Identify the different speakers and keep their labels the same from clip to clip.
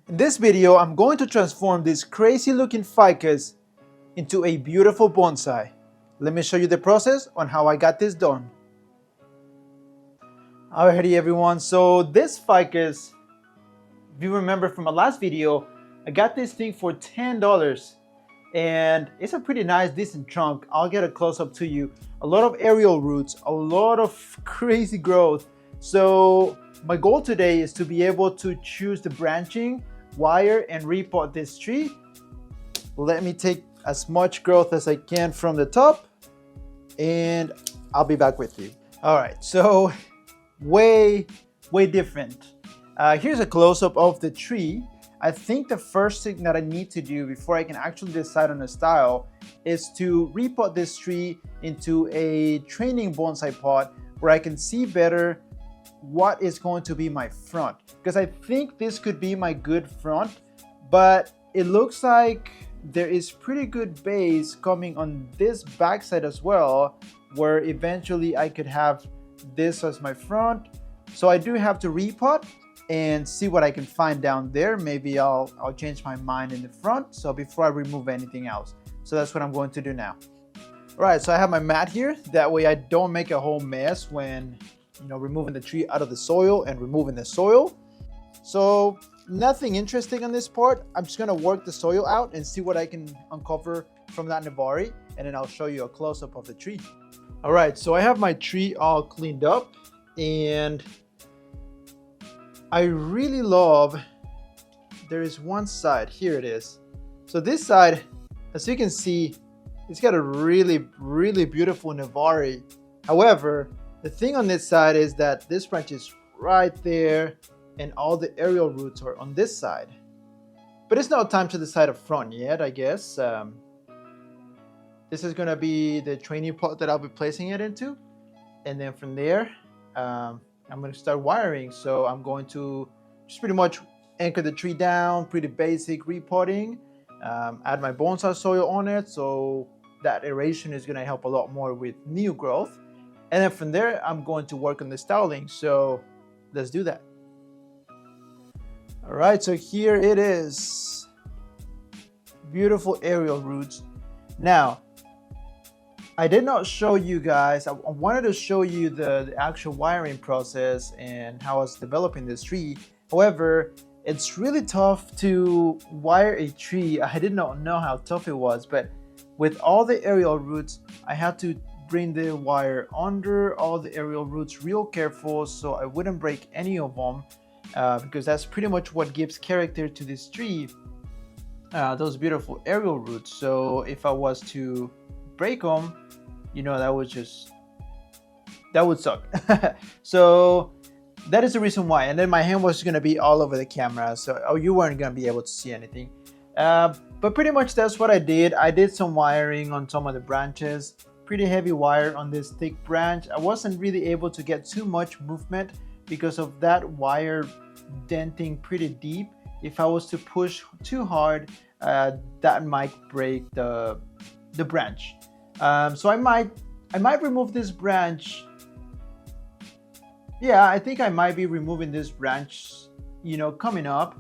Speaker 1: In this video, I'm going to transform this crazy looking ficus into a beautiful bonsai. Let me show you the process on how I got this done. Alrighty everyone, so this ficus, if you remember from my last video, I got this thing for $10 and it's a pretty nice decent trunk. I'll get a close-up to you. A lot of aerial roots, a lot of crazy growth. So my goal today is to be able to choose the branching, wire, and repot this tree. Let me take as much growth as I can from the top and I'll be back with you. All right, so way different. Here's a close-up of the tree. I think the first thing that I need to do before I can actually decide on a style is to repot this tree into a training bonsai pot where I can see better what is going to be my front, because I think this could be my good front, but it looks like there is pretty good base coming on this backside as well, where eventually I could have this as my front. So I do have to repot and see what I can find down there. Maybe I'll change my mind in the front, so before I remove anything else. So that's what I'm going to do now. All right, so I have my mat here. That way I don't make a whole mess when removing the tree out of the soil and removing the soil. So nothing interesting on this part. I'm just gonna work the soil out and see what I can uncover from that Navari, and then I'll show you a close-up of the tree. All right, so I have my tree all cleaned up, and I really love, there is one side, here it is. So this side, as you can see, it's got a really beautiful Navari. However, the thing on this side is that this branch is right there and all the aerial roots are on this side. But it's not time to decide up front yet, I guess. This is gonna be the training pot that I'll be placing it into. And then from there, I'm gonna start wiring. So I'm going to just pretty much anchor the tree down, pretty basic repotting, add my bonsai soil on it. So that aeration is gonna help a lot more with new growth. And then from there, I'm going to work on the styling. So let's do that. All right, so here it is. Beautiful aerial roots. Now, I did not show you guys, I wanted to show you the actual wiring process and how I was developing this tree. However, it's really tough to wire a tree. I did not know how tough it was, but with all the aerial roots, I had to bring the wire under all the aerial roots real careful so I wouldn't break any of them, because that's pretty much what gives character to this tree, those beautiful aerial roots. So if I was to break them, that would suck. So that is the reason why. And then my hand was going to be all over the camera, so you weren't going to be able to see anything. But pretty much that's what I did. I did some wiring on some of the branches. Pretty heavy wire on this thick branch. I wasn't really able to get too much movement because of that wire denting pretty deep. If I was to push too hard, that might break the branch. So I might remove this branch. Yeah, I think I might be removing this branch, coming up,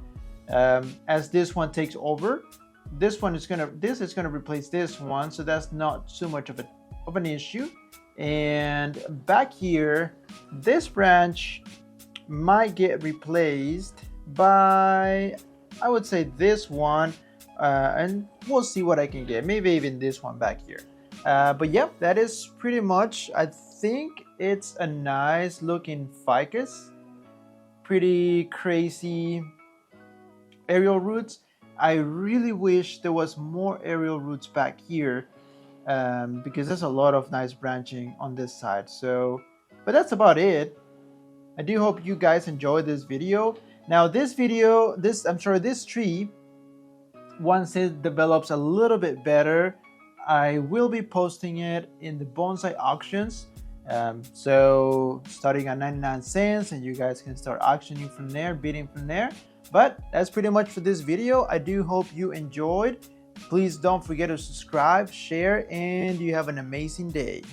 Speaker 1: as this one takes over. This is gonna replace this one, so that's not too much of an issue. And back here, this branch might get replaced by, I would say, this one, and we'll see what I can get, maybe even this one back here. But yep, that is pretty much, I think it's a nice looking ficus. Pretty crazy aerial roots. I really wish there was more aerial roots back here, because there's a lot of nice branching on this side. So, but that's about it. I do hope you guys enjoyed this video. Now this tree, once it develops a little bit better, I will be posting it in the bonsai auctions. So starting at 99 cents, and you guys can start auctioning from there, bidding from there. But that's pretty much for this video. I do hope you enjoyed. Please don't forget to subscribe, share, and you have an amazing day.